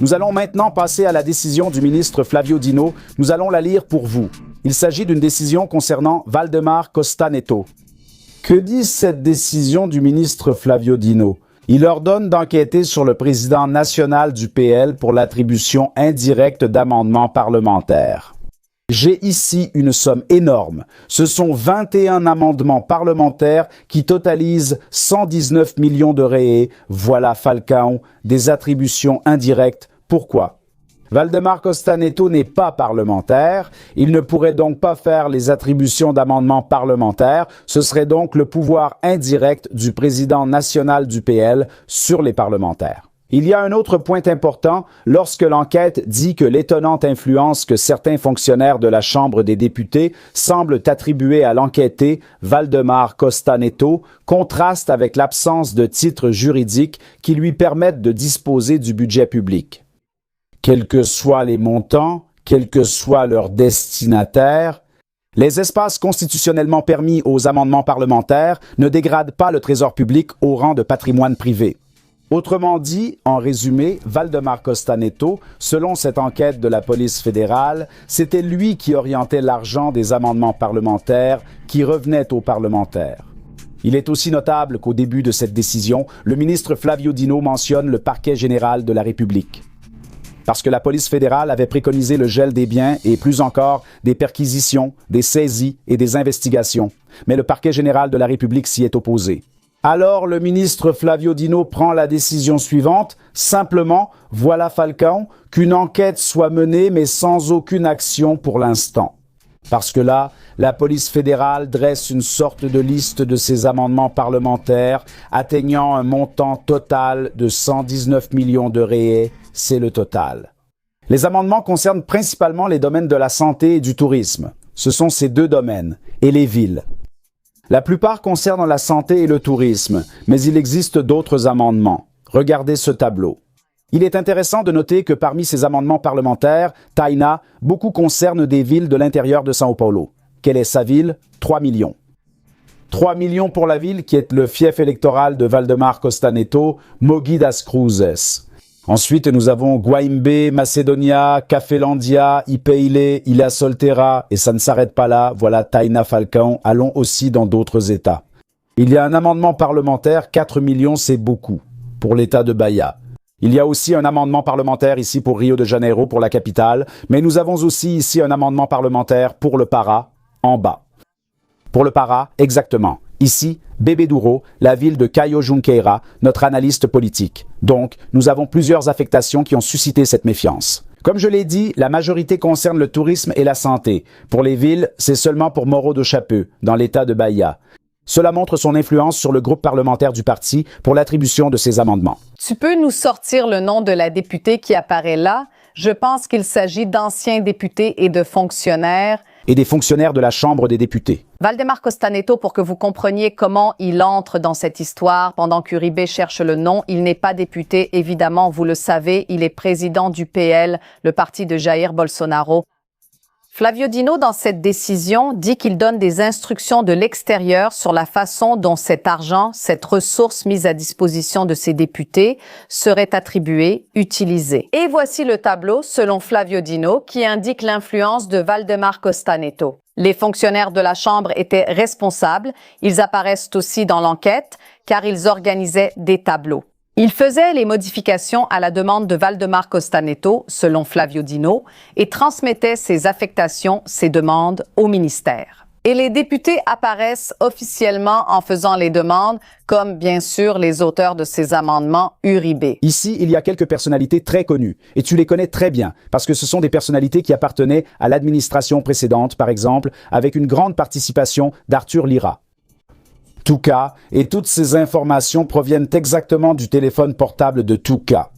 Nous allons maintenant passer à la décision du ministre Flavio Dino. Nous allons la lire pour vous. Il s'agit d'une décision concernant Valdemar Costa Neto. Que dit cette décision du ministre Flavio Dino? Il ordonne d'enquêter sur le président national du PL pour l'attribution indirecte d'amendements parlementaires. J'ai ici une somme énorme. Ce sont 21 amendements parlementaires qui totalisent 119 millions de réés. Voilà, Falcão, des attributions indirectes. Pourquoi? Valdemar Costa Neto n'est pas parlementaire. Il ne pourrait donc pas faire les attributions d'amendements parlementaires. Ce serait donc le pouvoir indirect du président national du PL sur les parlementaires. Il y a un autre point important lorsque l'enquête dit que l'étonnante influence que certains fonctionnaires de la Chambre des députés semblent attribuer à l'enquêté Valdemar Costa Neto contraste avec l'absence de titres juridiques qui lui permettent de disposer du budget public. Quels que soient les montants, quel que soit leur destinataire, les espaces constitutionnellement permis aux amendements parlementaires ne dégradent pas le trésor public au rang de patrimoine privé. Autrement dit, en résumé, Valdemar Costa Neto, selon cette enquête de la police fédérale, c'était lui qui orientait l'argent des amendements parlementaires qui revenaient aux parlementaires. Il est aussi notable qu'au début de cette décision, le ministre Flavio Dino mentionne le parquet général de la République. Parce que la police fédérale avait préconisé le gel des biens et plus encore des perquisitions, des saisies et des investigations. Mais le parquet général de la République s'y est opposé. Alors le ministre Flavio Dino prend la décision suivante, simplement, voilà Falcão, qu'une enquête soit menée mais sans aucune action pour l'instant. Parce que là, la police fédérale dresse une sorte de liste de ces amendements parlementaires atteignant un montant total de 119 millions de réés, c'est le total. Les amendements concernent principalement les domaines de la santé et du tourisme. Ce sont ces deux domaines, et les villes. La plupart concernent la santé et le tourisme, mais il existe d'autres amendements. Regardez ce tableau. Il est intéressant de noter que parmi ces amendements parlementaires, Taina, beaucoup concernent des villes de l'intérieur de São Paulo. Quelle est sa ville? 3 millions. 3 millions pour la ville qui est le fief électoral de Valdemar Costa Neto, Mogi das Cruzes. Ensuite, nous avons Guaimbe, Macédonia, Cafelândia, Ipeile, Ilha Solteira, et ça ne s'arrête pas là, voilà Taina Falcão, allons aussi dans d'autres États. Il y a un amendement parlementaire, 4 millions, c'est beaucoup, pour l'État de Bahia. Il y a aussi un amendement parlementaire ici pour Rio de Janeiro, pour la capitale, mais nous avons aussi ici un amendement parlementaire pour le Pará, en bas. Pour le Pará, exactement. Ici, Bebedouro, la ville de Caio Junqueira, notre analyste politique. Donc, nous avons plusieurs affectations qui ont suscité cette méfiance. Comme je l'ai dit, la majorité concerne le tourisme et la santé. Pour les villes, c'est seulement pour Morro do Chapéu, dans l'état de Bahia. Cela montre son influence sur le groupe parlementaire du parti pour l'attribution de ces amendements. Tu peux nous sortir le nom de la députée qui apparaît là? Je pense qu'il s'agit d'anciens députés et de fonctionnaires. Et des fonctionnaires de la Chambre des députés. Valdemar Costa Neto, pour que vous compreniez comment il entre dans cette histoire, pendant qu'Uribe cherche le nom, il n'est pas député, évidemment, vous le savez, il est président du PL, le parti de Jair Bolsonaro. Flavio Dino, dans cette décision, dit qu'il donne des instructions de l'extérieur sur la façon dont cet argent, cette ressource mise à disposition de ces députés, serait attribuée, utilisée. Et voici le tableau, selon Flavio Dino, qui indique l'influence de Valdemar Costa Neto. Les fonctionnaires de la Chambre étaient responsables. Ils apparaissent aussi dans l'enquête, car ils organisaient des tableaux. Il faisait les modifications à la demande de Valdemar Costa Neto, selon Flavio Dino, et transmettait ses affectations, ses demandes au ministère. Et les députés apparaissent officiellement en faisant les demandes, comme bien sûr les auteurs de ces amendements Uribe. Ici, il y a quelques personnalités très connues, et tu les connais très bien, parce que ce sont des personnalités qui appartenaient à l'administration précédente, par exemple, avec une grande participation d'Arthur Lira. Tuca, et toutes ces informations proviennent exactement du téléphone portable de Tuca.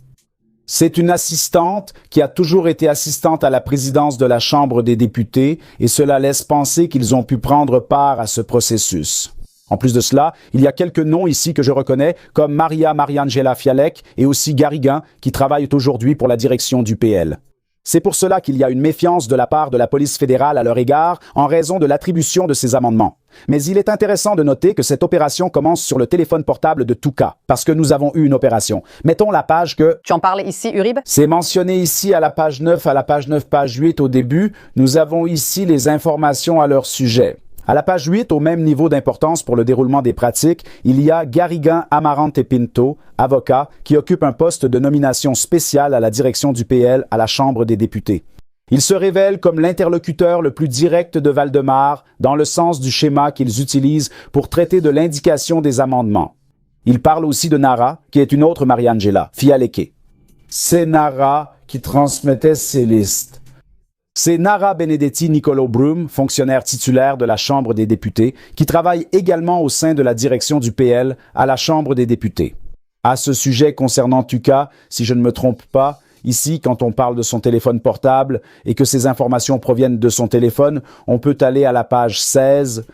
C'est une assistante qui a toujours été assistante à la présidence de la Chambre des députés et cela laisse penser qu'ils ont pu prendre part à ce processus. En plus de cela, il y a quelques noms ici que je reconnais comme Maria Mariangela Fialek et aussi Garriguin qui travaillent aujourd'hui pour la direction du PL. C'est pour cela qu'il y a une méfiance de la part de la police fédérale à leur égard en raison de l'attribution de ces amendements. Mais il est intéressant de noter que cette opération commence sur le téléphone portable de Touka, parce que nous avons eu une opération. Mettons la page que... Tu en parles ici, Uribe? C'est mentionné ici à la page 9, page 8 au début. Nous avons ici les informations à leur sujet. À la page 8, au même niveau d'importance pour le déroulement des pratiques, il y a Garrigan Amarante Pinto, avocat, qui occupe un poste de nomination spéciale à la direction du PL à la Chambre des députés. Il se révèle comme l'interlocuteur le plus direct de Valdemar dans le sens du schéma qu'ils utilisent pour traiter de l'indication des amendements. Il parle aussi de Nara, qui est une autre Mariangela, Fialeke. C'est Nara qui transmettait ces listes. C'est Nara Benedetti Nicolo Brum, fonctionnaire titulaire de la Chambre des députés, qui travaille également au sein de la direction du PL à la Chambre des députés. À ce sujet concernant Touka, si je ne me trompe pas, ici, quand on parle de son téléphone portable et que ces informations proviennent de son téléphone, on peut aller à la page 16.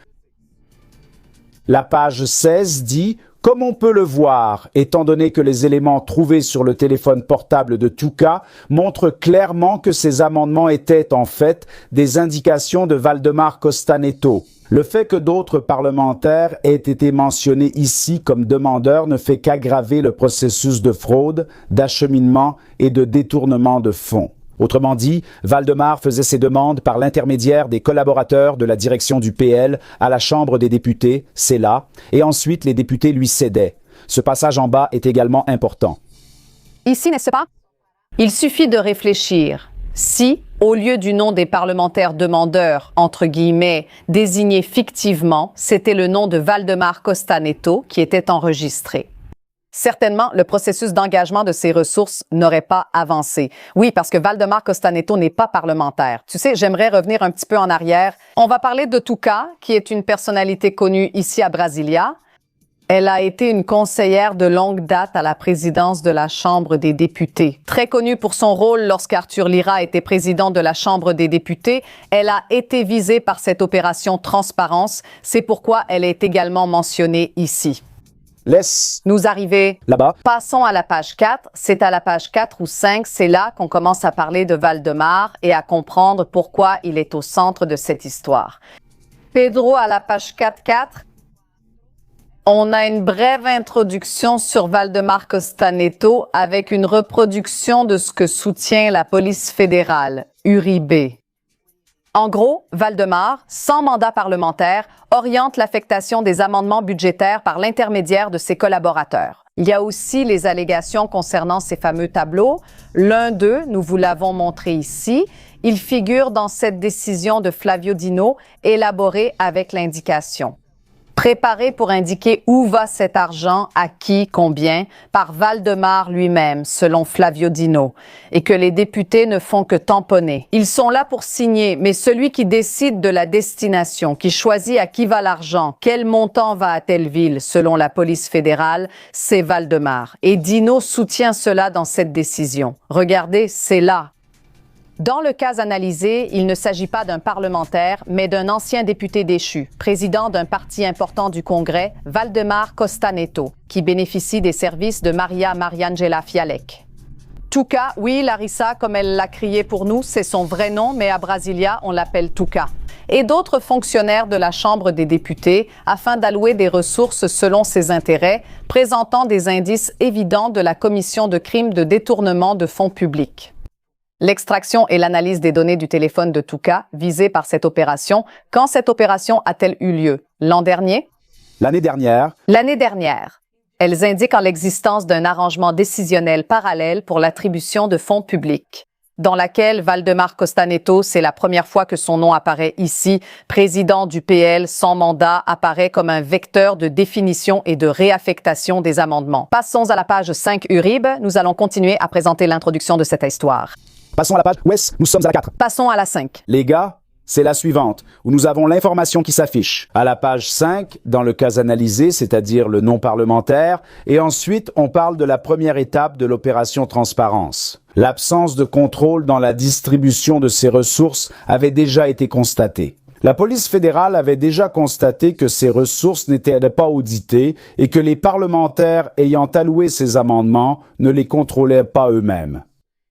La page 16 dit « Comme on peut le voir, étant donné que les éléments trouvés sur le téléphone portable de Touka montrent clairement que ces amendements étaient en fait des indications de Valdemar Costa-Neto. Le fait que d'autres parlementaires aient été mentionnés ici comme demandeurs ne fait qu'aggraver le processus de fraude, d'acheminement et de détournement de fonds. Autrement dit, Valdemar faisait ses demandes par l'intermédiaire des collaborateurs de la direction du PL à la Chambre des députés, c'est là, et ensuite les députés lui cédaient. Ce passage en bas est également important. Ici, n'est-ce pas? Il suffit de réfléchir. Si, au lieu du nom des parlementaires demandeurs, entre guillemets, désignés fictivement, c'était le nom de Valdemar Costa-Neto qui était enregistré. Certainement, le processus d'engagement de ces ressources n'aurait pas avancé. Oui, parce que Valdemar Costa-Neto n'est pas parlementaire. Tu sais, j'aimerais revenir un petit peu en arrière. On va parler de Touka, qui est une personnalité connue ici à Brasilia. Elle a été une conseillère de longue date à la présidence de la Chambre des députés. Très connue pour son rôle lorsqu'Arthur Lira était président de la Chambre des députés, elle a été visée par cette opération Transparence. C'est pourquoi elle est également mentionnée ici. Laisse Nous arriver là-bas. Passons à la page 4. C'est à la page 4 ou 5, c'est là qu'on commence à parler de Valdemar et à comprendre pourquoi il est au centre de cette histoire. Pedro, à la page 4.4, on a une brève introduction sur Valdemar Costa-Neto avec une reproduction de ce que soutient la police fédérale, Uribe. En gros, Valdemar, sans mandat parlementaire, oriente l'affectation des amendements budgétaires par l'intermédiaire de ses collaborateurs. Il y a aussi les allégations concernant ces fameux tableaux. L'un d'eux, nous vous l'avons montré ici, il figure dans cette décision de Flavio Dino élaborée avec l'indication. Préparé pour indiquer où va cet argent, à qui, combien, par Valdemar lui-même, selon Flavio Dino, et que les députés ne font que tamponner. Ils sont là pour signer, mais celui qui décide de la destination, qui choisit à qui va l'argent, quel montant va à telle ville, selon la police fédérale, c'est Valdemar. Et Dino soutient cela dans cette décision. Regardez, c'est là. Dans le cas analysé, il ne s'agit pas d'un parlementaire, mais d'un ancien député déchu, président d'un parti important du Congrès, Valdemar Costa-Neto, qui bénéficie des services de Maria Mariangela Fialek. Touka, oui, Larissa, comme elle l'a crié pour nous, c'est son vrai nom, mais à Brasilia, on l'appelle Touka. Et d'autres fonctionnaires de la Chambre des députés, afin d'allouer des ressources selon ses intérêts, présentant des indices évidents de la commission de crimes de détournement de fonds publics. L'extraction et l'analyse des données du téléphone de Touka visées par cette opération. Quand cette opération a-t-elle eu lieu? L'an dernier? L'année dernière. L'année dernière. Elles indiquent en l'existence d'un arrangement décisionnel parallèle pour l'attribution de fonds publics, dans laquelle Valdemar Costa-Neto, c'est la première fois que son nom apparaît ici, président du PL sans mandat, apparaît comme un vecteur de définition et de réaffectation des amendements. Passons à la page 5 Uribe. Nous allons continuer à présenter l'introduction de cette histoire. Passons à la page Ouest, nous sommes à la 4. Passons à la 5. Les gars, c'est la suivante, où nous avons l'information qui s'affiche. À la page 5, dans le cas analysé, c'est-à-dire le non parlementaire, et ensuite on parle de la première étape de l'opération Transparence. L'absence de contrôle dans la distribution de ces ressources avait déjà été constatée. La police fédérale avait déjà constaté que ces ressources n'étaient pas auditées et que les parlementaires ayant alloué ces amendements ne les contrôlaient pas eux-mêmes.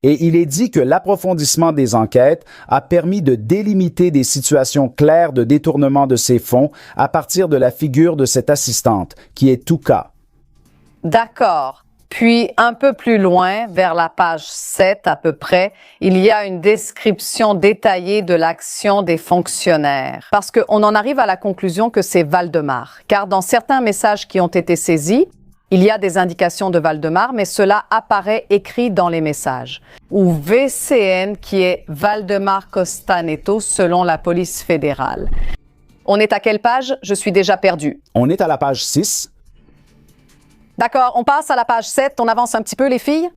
Et il est dit que l'approfondissement des enquêtes a permis de délimiter des situations claires de détournement de ces fonds à partir de la figure de cette assistante, qui est Touka. D'accord. Puis, un peu plus loin, vers la page 7 à peu près, il y a une description détaillée de l'action des fonctionnaires. Parce qu'on en arrive à la conclusion que c'est Valdemar. Car dans certains messages qui ont été saisis, il y a des indications de Valdemar, mais cela apparaît écrit dans les messages. Ou VCN, qui est Valdemar Costa Neto, selon la police fédérale. On est à quelle page? Je suis déjà perdu. On est à la page 6. D'accord, on passe à la page 7. On avance un petit peu, les filles?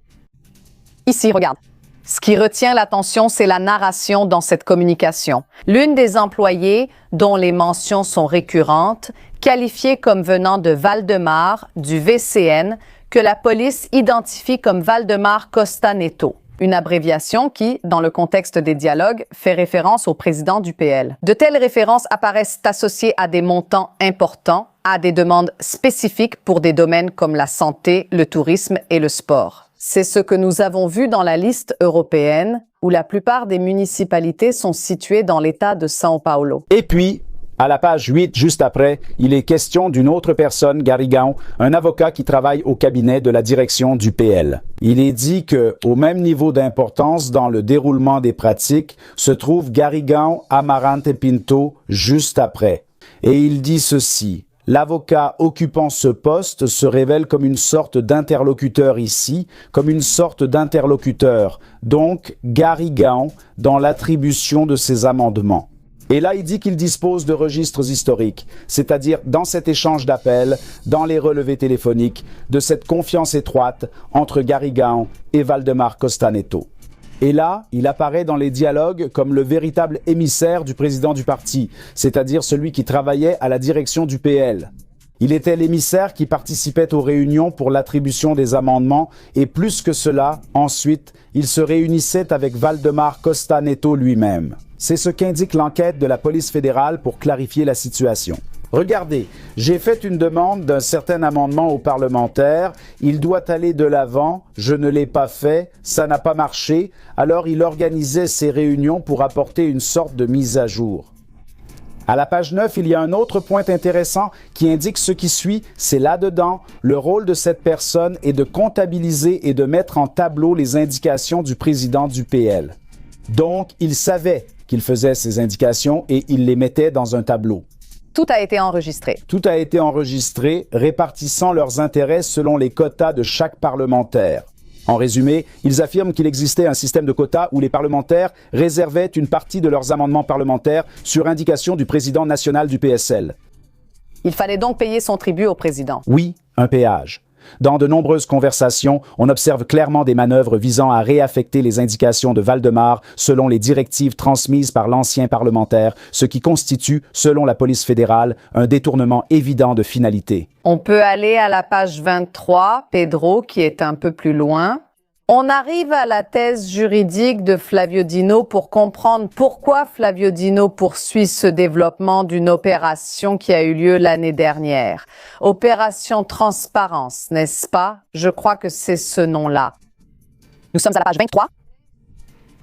Ici, regarde. Ce qui retient l'attention, c'est la narration dans cette communication. L'une des employées, dont les mentions sont récurrentes, qualifiée comme venant de Valdemar, du VCN, que la police identifie comme Valdemar Costa Neto, une abréviation qui, dans le contexte des dialogues, fait référence au président du PL. De telles références apparaissent associées à des montants importants, à des demandes spécifiques pour des domaines comme la santé, le tourisme et le sport. C'est ce que nous avons vu dans la liste européenne, où la plupart des municipalités sont situées dans l'État de São Paulo. Et puis, à la page 8, juste après, il est question d'une autre personne, Garigão, un avocat qui travaille au cabinet de la direction du PL. Il est dit que, au même niveau d'importance dans le déroulement des pratiques, se trouve Garigão Amarante Pinto juste après. Et il dit ceci: l'avocat occupant ce poste se révèle comme une sorte d'interlocuteur ici, comme une sorte d'interlocuteur, donc Garigão, dans l'attribution de ses amendements. Et là, il dit qu'il dispose de registres historiques, c'est-à-dire dans cet échange d'appels, dans les relevés téléphoniques, de cette confiance étroite entre Garigão et Valdemar Costa Neto. Et là, il apparaît dans les dialogues comme le véritable émissaire du président du parti, c'est-à-dire celui qui travaillait à la direction du PL. Il était l'émissaire qui participait aux réunions pour l'attribution des amendements et plus que cela, ensuite, il se réunissait avec Valdemar Costa Neto lui-même. C'est ce qu'indique l'enquête de la police fédérale pour clarifier la situation. Regardez, j'ai fait une demande d'un certain amendement aux parlementaires, il doit aller de l'avant, je ne l'ai pas fait, ça n'a pas marché, alors il organisait ces réunions pour apporter une sorte de mise à jour. À la page 9, il y a un autre point intéressant qui indique ce qui suit, c'est là-dedans, le rôle de cette personne est de comptabiliser et de mettre en tableau les indications du président du PL. Donc, il savait qu'il faisait ces indications et il les mettait dans un tableau. Tout a été enregistré. Tout a été enregistré, répartissant leurs intérêts selon les quotas de chaque parlementaire. En résumé, ils affirment qu'il existait un système de quotas où les parlementaires réservaient une partie de leurs amendements parlementaires sur indication du président national du PSL. Il fallait donc payer son tribut au président. Oui, un péage. Dans de nombreuses conversations, on observe clairement des manœuvres visant à réaffecter les indications de Valdemar selon les directives transmises par l'ancien parlementaire, ce qui constitue, selon la police fédérale, un détournement évident de finalité. On peut aller à la page 23, Pedro, qui est un peu plus loin. On arrive à la thèse juridique de Flavio Dino pour comprendre pourquoi Flavio Dino poursuit ce développement d'une opération qui a eu lieu l'année dernière. Opération Transparence, n'est-ce pas? Je crois que c'est ce nom-là. Nous sommes à la page 23.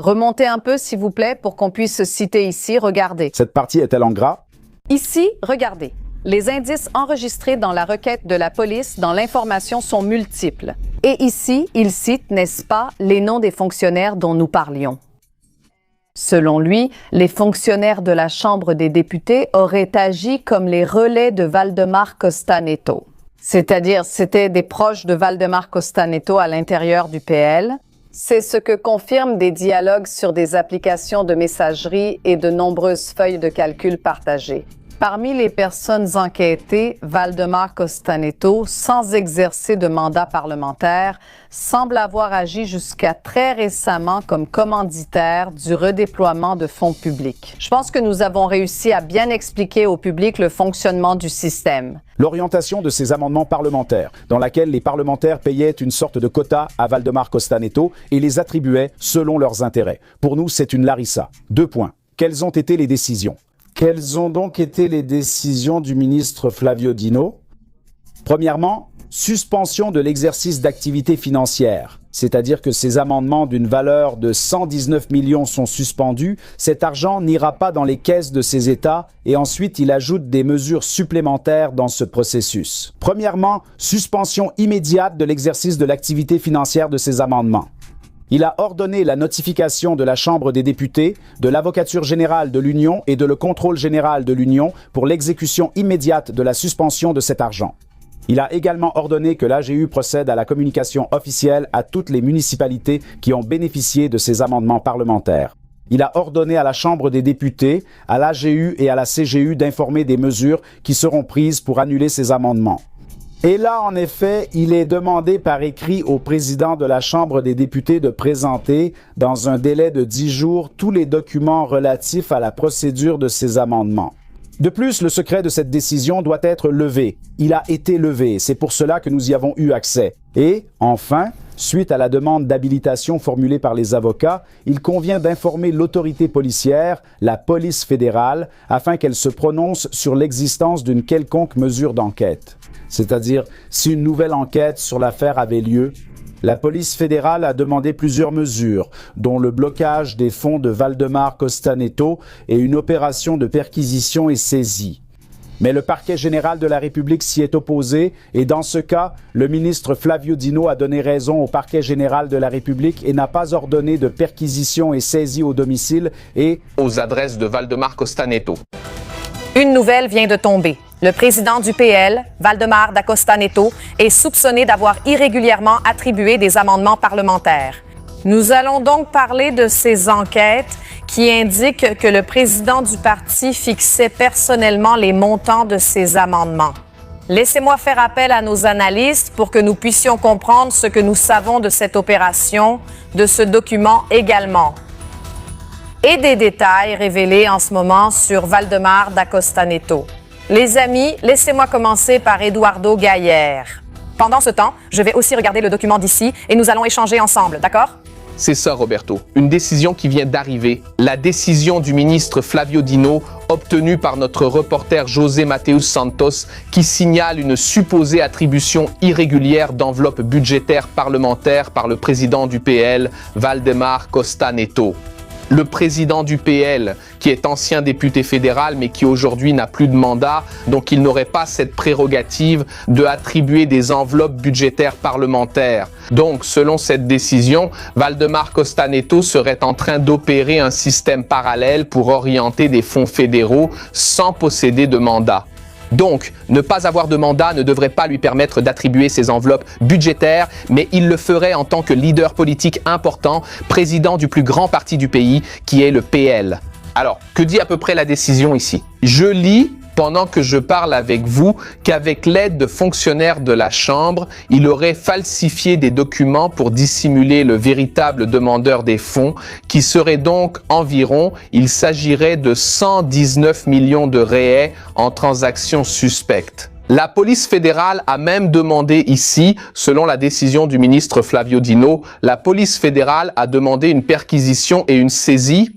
Remontez un peu, s'il vous plaît, pour qu'on puisse citer ici. Regardez. Cette partie est-elle en gras? Ici, regardez. Les indices enregistrés dans la requête de la police dans l'information sont multiples. Et ici, il cite, n'est-ce pas, les noms des fonctionnaires dont nous parlions. Selon lui, les fonctionnaires de la Chambre des députés auraient agi comme les relais de Valdemar Costa Neto. C'est-à-dire, c'était des proches de Valdemar Costa Neto à l'intérieur du PL. C'est ce que confirment des dialogues sur des applications de messagerie et de nombreuses feuilles de calcul partagées. Parmi les personnes enquêtées, Valdemar Costa Neto, sans exercer de mandat parlementaire, semble avoir agi jusqu'à très récemment comme commanditaire du redéploiement de fonds publics. Je pense que nous avons réussi à bien expliquer au public le fonctionnement du système. L'orientation de ces amendements parlementaires, dans laquelle les parlementaires payaient une sorte de quota à Valdemar Costa Neto et les attribuaient selon leurs intérêts. Pour nous, c'est une larissa. 2 points. Quelles ont été les décisions? Quelles ont donc été les décisions du ministre Flavio Dino? Premièrement, Suspension de l'exercice d'activité financière, c'est-à-dire que ces amendements d'une valeur de 119 millions sont suspendus, cet argent n'ira pas dans les caisses de ces États et ensuite il ajoute des mesures supplémentaires dans ce processus. Premièrement, suspension immédiate de l'exercice de l'activité financière de ces amendements. Il a ordonné la notification de la Chambre des députés, de l'Avocature générale de l'Union et de le Contrôle général de l'Union pour l'exécution immédiate de la suspension de cet argent. Il a également ordonné que l'AGU procède à la communication officielle à toutes les municipalités qui ont bénéficié de ces amendements parlementaires. Il a ordonné à la Chambre des députés, à l'AGU et à la CGU d'informer des mesures qui seront prises pour annuler ces amendements. Et là, en effet, il est demandé par écrit au président de la Chambre des députés de présenter, dans un délai de 10 jours, tous les documents relatifs à la procédure de ces amendements. De plus, le secret de cette décision doit être levé. Il a été levé, c'est pour cela que nous y avons eu accès. Et, enfin, suite à la demande d'habilitation formulée par les avocats, il convient d'informer l'autorité policière, la police fédérale, afin qu'elle se prononce sur l'existence d'une quelconque mesure d'enquête. C'est-à-dire, si une nouvelle enquête sur l'affaire avait lieu, la police fédérale a demandé plusieurs mesures, dont le blocage des fonds de Valdemar Costa Neto et une opération de perquisition et saisie. Mais le parquet général de la République s'y est opposé et dans ce cas, le ministre Flavio Dino a donné raison au parquet général de la République et n'a pas ordonné de perquisition et saisie au domicile et aux adresses de Valdemar Costa Neto. Une nouvelle vient de tomber. Le président du PL, Valdemar da Costa Neto, est soupçonné d'avoir irrégulièrement attribué des amendements parlementaires. Nous allons donc parler de ces enquêtes qui indiquent que le président du parti fixait personnellement les montants de ces amendements. Laissez-moi faire appel à nos analystes pour que nous puissions comprendre ce que nous savons de cette opération, de ce document également. Et des détails révélés en ce moment sur Valdemar da Costa Neto. Les amis, laissez-moi commencer par Eduardo Gaillère. Pendant ce temps, je vais aussi regarder le document d'ici et nous allons échanger ensemble, d'accord? C'est ça, Roberto. Une décision qui vient d'arriver. La décision du ministre Flavio Dino, obtenue par notre reporter José Mateus Santos, qui signale une supposée attribution irrégulière d'enveloppes budgétaires parlementaires par le président du PL, Valdemar Costa Neto. Le président du PL, qui est ancien député fédéral, mais qui aujourd'hui n'a plus de mandat, donc il n'aurait pas cette prérogative de attribuer des enveloppes budgétaires parlementaires. Donc, selon cette décision, Valdemar Costa Neto serait en train d'opérer un système parallèle pour orienter des fonds fédéraux sans posséder de mandat. Donc, ne pas avoir de mandat ne devrait pas lui permettre d'attribuer ces enveloppes budgétaires, mais il le ferait en tant que leader politique important, président du plus grand parti du pays, qui est le PL. Alors, que dit à peu près la décision ici? Je lis, pendant que je parle avec vous, qu'avec l'aide de fonctionnaires de la Chambre, il aurait falsifié des documents pour dissimuler le véritable demandeur des fonds, qui serait donc environ, il s'agirait de 119 millions de réais en transactions suspectes. La police fédérale a même demandé ici, selon la décision du ministre Flavio Dino, la police fédérale a demandé une perquisition et une saisie,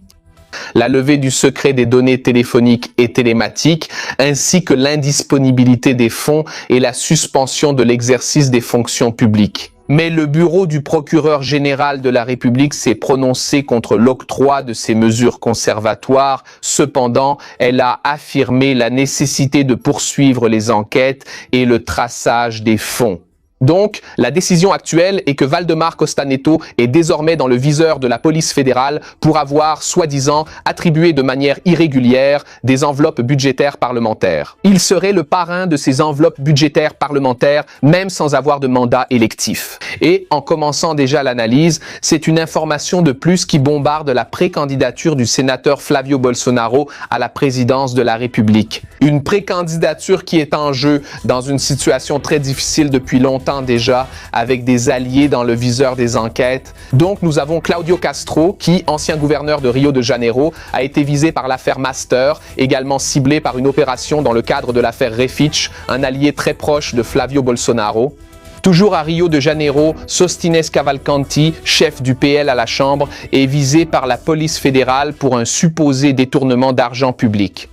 la levée du secret des données téléphoniques et télématiques, ainsi que l'indisponibilité des fonds et la suspension de l'exercice des fonctions publiques. Mais le bureau du procureur général de la République s'est prononcé contre l'octroi de ces mesures conservatoires. Cependant, elle a affirmé la nécessité de poursuivre les enquêtes et le traçage des fonds. Donc, la décision actuelle est que Valdemar Costa Neto est désormais dans le viseur de la police fédérale pour avoir, soi-disant, attribué de manière irrégulière des enveloppes budgétaires parlementaires. Il serait le parrain de ces enveloppes budgétaires parlementaires, même sans avoir de mandat électif. Et, en commençant déjà l'analyse, c'est une information de plus qui bombarde la précandidature du sénateur Flavio Bolsonaro à la présidence de la République. Une précandidature qui est en jeu dans une situation très difficile depuis longtemps déjà, avec des alliés dans le viseur des enquêtes. Donc nous avons Claudio Castro, qui, ancien gouverneur de Rio de Janeiro, a été visé par l'affaire Master, également ciblé par une opération dans le cadre de l'affaire Refitch, un allié très proche de Flavio Bolsonaro. Toujours à Rio de Janeiro, Sostines Cavalcanti, chef du PL à la Chambre, est visé par la police fédérale pour un supposé détournement d'argent public.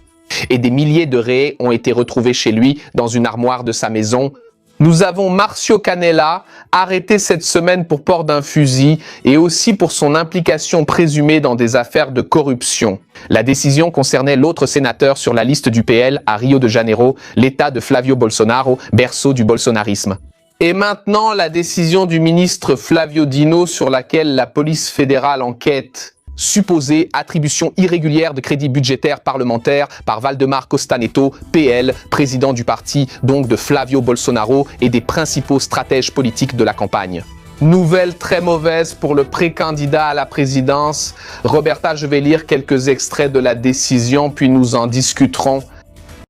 Et des milliers de réais ont été retrouvés chez lui dans une armoire de sa maison. Nous avons Marcio Canella, arrêté cette semaine pour port d'un fusil et aussi pour son implication présumée dans des affaires de corruption. La décision concernait l'autre sénateur sur la liste du PL à Rio de Janeiro, l'État de Flavio Bolsonaro, berceau du bolsonarisme. Et maintenant, la décision du ministre Flavio Dino sur laquelle la police fédérale enquête. Supposée attribution irrégulière de crédits budgétaires parlementaires par Valdemar Costa Neto, PL, président du parti, donc de Flavio Bolsonaro et des principaux stratèges politiques de la campagne. Nouvelle très mauvaise pour le pré-candidat à la présidence. Roberta, je vais lire quelques extraits de la décision, puis nous en discuterons.